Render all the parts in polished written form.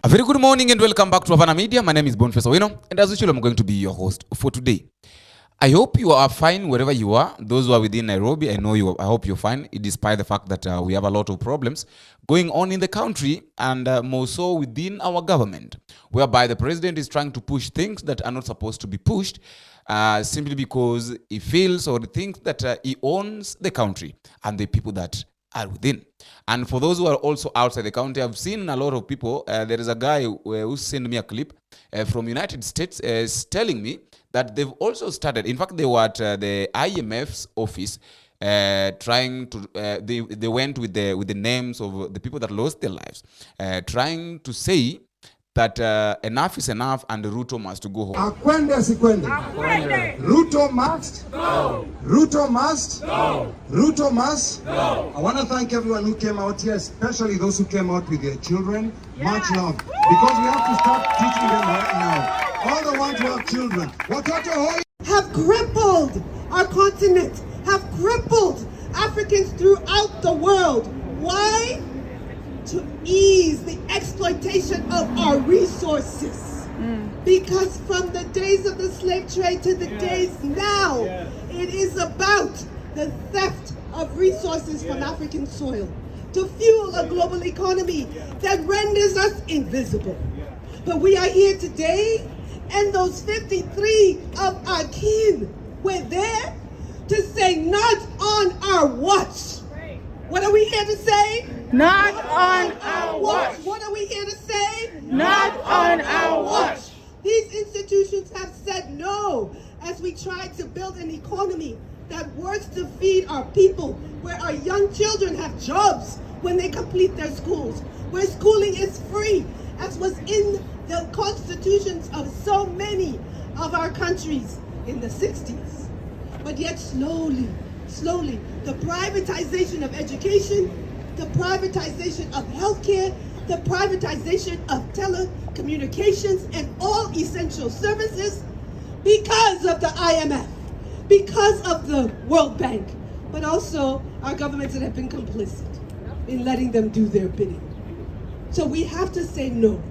A very good morning and welcome back to Havana Media. My name is Boniface Owino, and as usual, I'm going to be your host for today. I hope you are fine wherever you are. Those who are within Nairobi, I hope you're fine, despite the fact that we have a lot of problems going on in the country and more so within our government, whereby the president is trying to push things that are not supposed to be pushed simply because he feels or thinks that he owns the country and the people that are within. And for those who are also outside the country, I've seen a lot of people. There is a guy who sent me a clip from United States telling me that they've also started. In fact, they were at the IMF's office trying to. They went with the names of the people that lost their lives, trying to say that enough is enough and Ruto must go home. Akwende asikwende. Ruto must go. Ruto must go. Ruto must go. I want to thank everyone who came out here, especially those who came out with their children. Much love. Because we have to start teaching them right now. All the ones who have children. Have crippled our continent, have crippled Africans throughout the world. Why? To ease the exploitation of our resources. Because from the days of the slave trade to the days now, it is about the theft of resources from African soil to fuel a global economy that renders us invisible. But we are here today, and those 53 of our kin were there to say, not on our watch. What are we here to say? Not on our watch. What are we here to say? Not on our watch. These institutions have said no as we try to build an economy that works to feed our people, where our young children have jobs when they complete their schools, where schooling is free, as was in the constitutions of so many of our countries in the 60s. But yet slowly, the privatization of education, the privatization of healthcare, the privatization of telecommunications and all essential services, because of the IMF, because of the World Bank, but also our governments that have been complicit in letting them do their bidding. So we have to say no.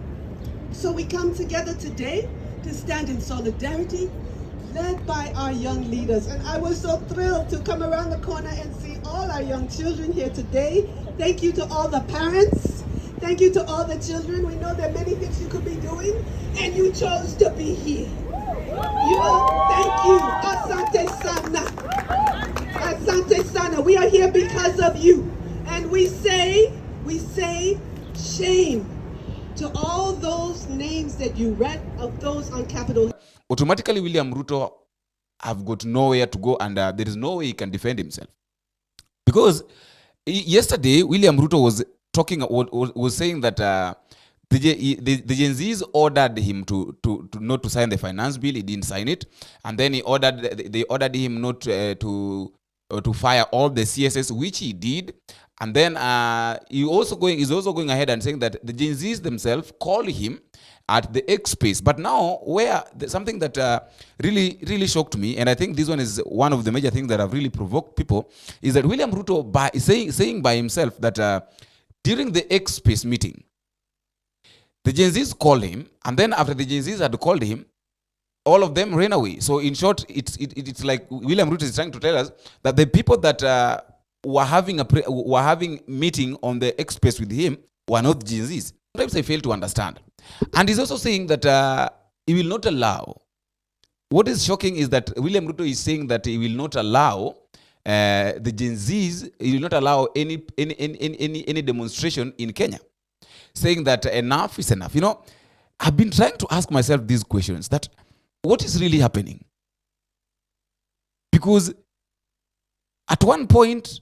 So we come together today to stand in solidarity, led by our young leaders. And I was so thrilled to come around the corner and see all our young children here today. Thank you to all the parents. Thank you to all the children. We know there are many things you could be doing, and you chose to be here. Thank you. Asante sana. Asante sana. We are here because of you. And we say shame to all those names that you read of those on Capitol. Automatically, William Ruto have got nowhere to go, and there is no way he can defend himself. Because yesterday, William Ruto was saying that the Gen Zs ordered him to not to sign the finance bill. He didn't sign it, and then they ordered him not to fire all the CSS, which he did. And then he's also going ahead and saying that the Gen Zs themselves call him at the X space. But now, something that really shocked me, and I think this one is one of the major things that have really provoked people, is that William Ruto saying by himself that during the X space meeting, the Gen Zs called him, and then after the Gen Zs had called him, all of them ran away. So in short, it's like William Ruto is trying to tell us that the people that were having meeting on the X space with him were not Gen Zs. Sometimes I fail to understand. And he's also saying that he will not allow. What is shocking is that William Ruto is saying that he will not allow the Gen Zs. He will not allow any demonstration in Kenya, saying that enough is enough. I've been trying to ask myself these questions: that what is really happening? Because at one point,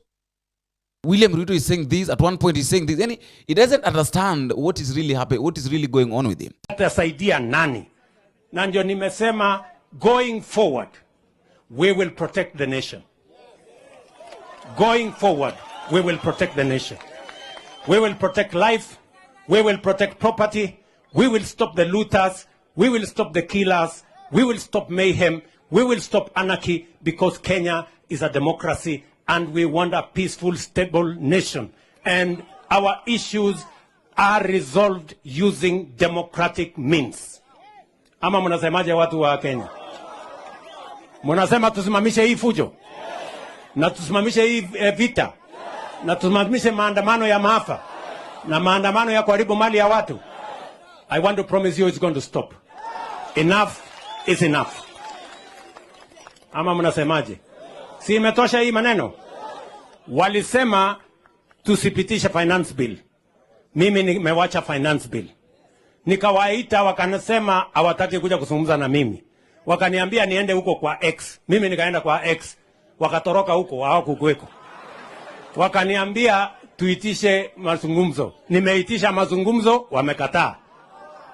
William Ruto is saying this, at one point he's saying this, and he doesn't understand what is really happening, what is really going on with him. Atasaidia nani? Na ndio nimesema, going forward, we will protect the nation. Going forward, we will protect the nation. We will protect life. We will protect property. We will stop the looters. We will stop the killers. We will stop mayhem. We will stop anarchy, because Kenya is a democracy and we want a peaceful, stable nation. And our issues are resolved using democratic means. Ama mnasemaje watu wa Kenya? Mnasema tusimamishe hii fujo? Na tusimamishe hii vita? Na tusimamishe maandamano ya maafa? Na maandamano ya kuharibu mali ya watu? I want to promise you it's going to stop. Enough is enough. Ama mnasemaje? Si imetosha hii maneno? Walisema tusipitishe finance bill. Mimi nimewacha finance bill. Nikawaita wakanasema hawataki kuja kuzungumza na mimi. Wakaniambia niende huko kwa X. Mimi nikaenda kwa X. Wakatoroka huko hawakukuweko. Wakaniambia tuitishe mazungumzo. Nimeitisha mazungumzo, wamekataa.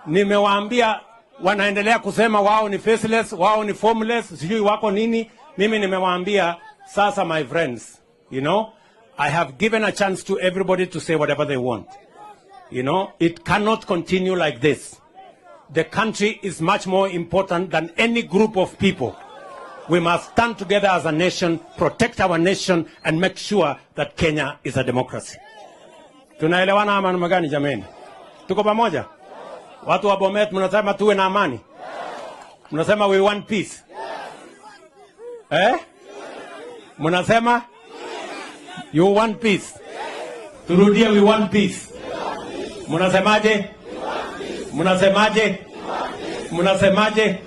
Nimewaambia wanaendelea kusema wao ni faceless, wao ni formless, sijui wako nini. Mimi nimewaambia sasa, my friends, you know, I have given a chance to everybody to say whatever they want. You know, it cannot continue like this. The country is much more important than any group of people. We must stand together as a nation, protect our nation, and make sure that Kenya is a democracy. Tunaelewana ama namna gani jameni? Tuko pamoja? Watu wa Bomet mnasema tuwe na amani. Mnasema we want peace. Mnasema you want peace. Turudie we want peace. Mnasemaje? Mnasemaje? Mnasemaje?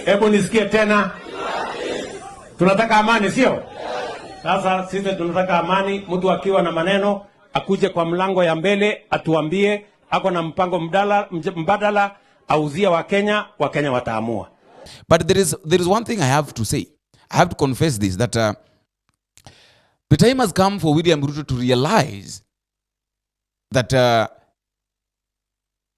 Hebu nisikie tena. Tunataka amani, sio? Sasa sisi tunataka amani. Mtu akiwa na maneno akuje kwa mlango ya mbele atuambie ako na mpango mbadala auzia Wakenya wataamua. But there is one thing I have to say. I have to confess this, that the time has come for William Ruto to realize that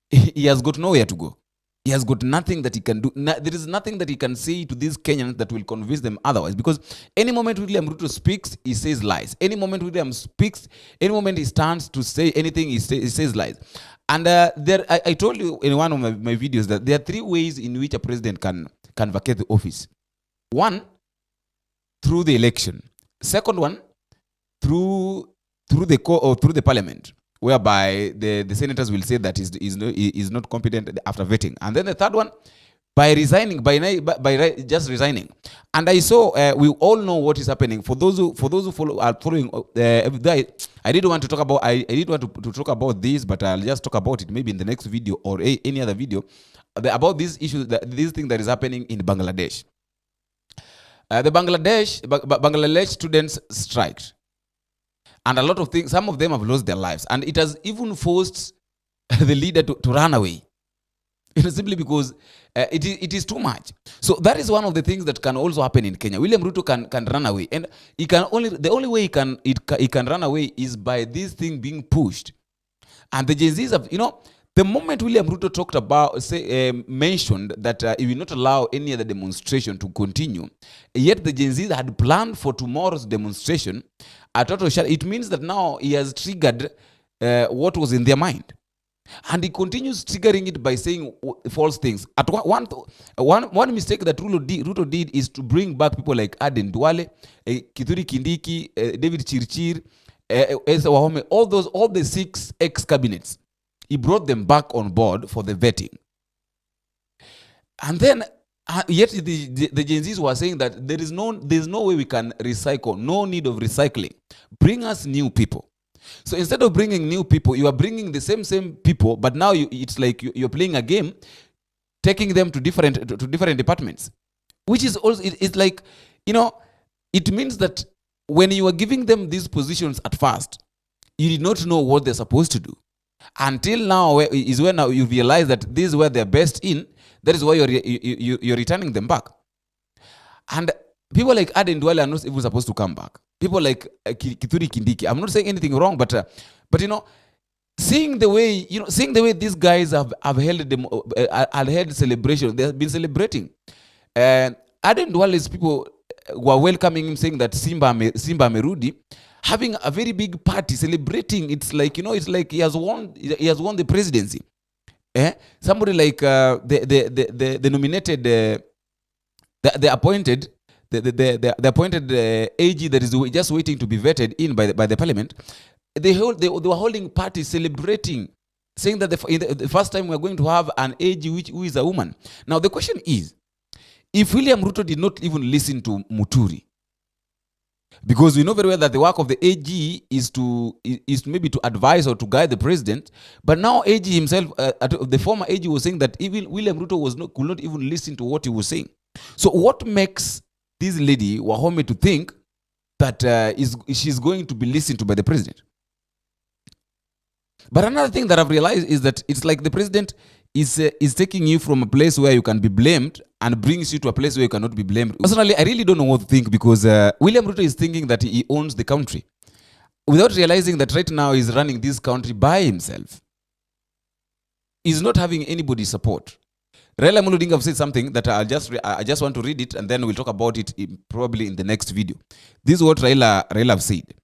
he has got nowhere to go. He has got nothing that he can do. There is nothing that he can say to these Kenyans that will convince them otherwise. Because any moment William Ruto speaks, he says lies. Any moment William speaks, any moment he stands to say anything, he says lies. And I told you in one of my videos that there are 3 ways in which a president can vacate the office. One, through the election. Second one, through the parliament, whereby the senators will say that is not competent after vetting. And then the third one, by resigning, by just resigning. And I saw, we all know what is happening. For those who are following, I didn't want to talk about, I didn't want to talk about this, but I'll just talk about it maybe in the next video or any other video about this issue, this thing that is happening in Bangladesh. The Bangladesh students striked. And a lot of things, some of them have lost their lives. And it has even forced the leader to run away. It is simply because it is too much. So that is one of the things that can also happen in Kenya. William Ruto can run away. And the only way he can run away is by this thing being pushed. And the Gen Zs have, the moment William Ruto talked about, mentioned that he will not allow any other demonstration to continue, yet the Gen Zs had planned for tomorrow's demonstration, it means that now he has triggered what was in their mind. And he continues triggering it by saying false things. At one mistake that Ruto did is to bring back people like Aden Duale, Kithure Kindiki, David Chirchir, Esther Wahome, all the 6 ex-cabinets. He brought them back on board for the vetting. And then, yet the Gen Zs were saying that there's no way we can recycle, no need of recycling. Bring us new people. So instead of bringing new people, you are bringing the same people, but now it's like you're playing a game, taking them to different departments, which is also, it's like, it means that when you are giving them these positions at first, you did not know what they're supposed to do. Until now is when now you realize that this is where they're best in. That is why you're returning them back. And people like Aden Duale are not even supposed to come back. People like Kithure Kindiki. I'm not saying anything wrong, but seeing the way these guys have held celebration, they have been celebrating. And Aden Duale's people were welcoming him, saying that Simba Merudi, having a very big party celebrating. It's like he has won the presidency. Somebody like the nominated, the appointed AG that is just waiting to be vetted in by the parliament. They were holding parties celebrating saying that the first time we're going to have an AG who is a woman. Now the question is, if William Ruto did not even listen to Muturi, because we know very well that the work of the AG is to maybe to advise or to guide the president, but now AG himself, the former AG was saying that even William Ruto could not even listen to what he was saying. So what makes this lady Wahome to think that she's going to be listened to by the president? But another thing that I've realized is that it's like the president is taking you from a place where you can be blamed and brings you to a place where you cannot be blamed. Personally, I really don't know what to think, because William Ruto is thinking that he owns the country without realizing that right now he's running this country by himself. He's not having anybody's support. Raila Odinga have said something that I just want to read it, and then we'll talk about it probably in the next video. This is what Raila have said,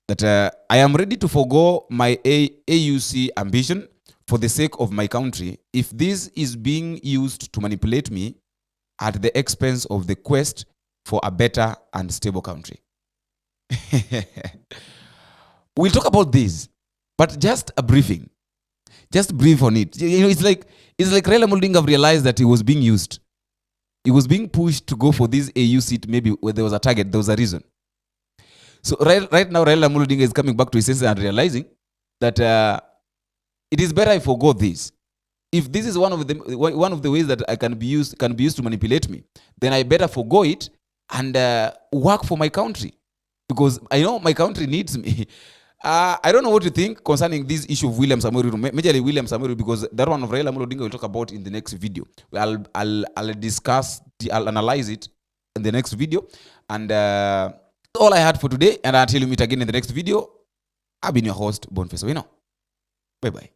that I am ready to forego my AUC ambition for the sake of my country if this is being used to manipulate me at the expense of the quest for a better and stable country. We'll talk about this, but just a briefing. Just brief on it. You know, it's like Raila Odinga have realized that he was being used. He was being pushed to go for this AU seat, maybe where there was a target, there was a reason. So right now, Raila Odinga is coming back to his senses and realizing that it is better I forgo this. If this is one of the ways that I can be used to manipulate me, then I better forgo it and work for my country, because I know my country needs me. I don't know what you think concerning this issue of William Samoei Ruto, majorly William Samoei Ruto, because that one of Raila Odinga we'll talk about in the next video. I'll discuss, I'll analyze it in the next video, and all I had for today. And until we meet again in the next video, I've been your host, Boniface Owino. Bye bye.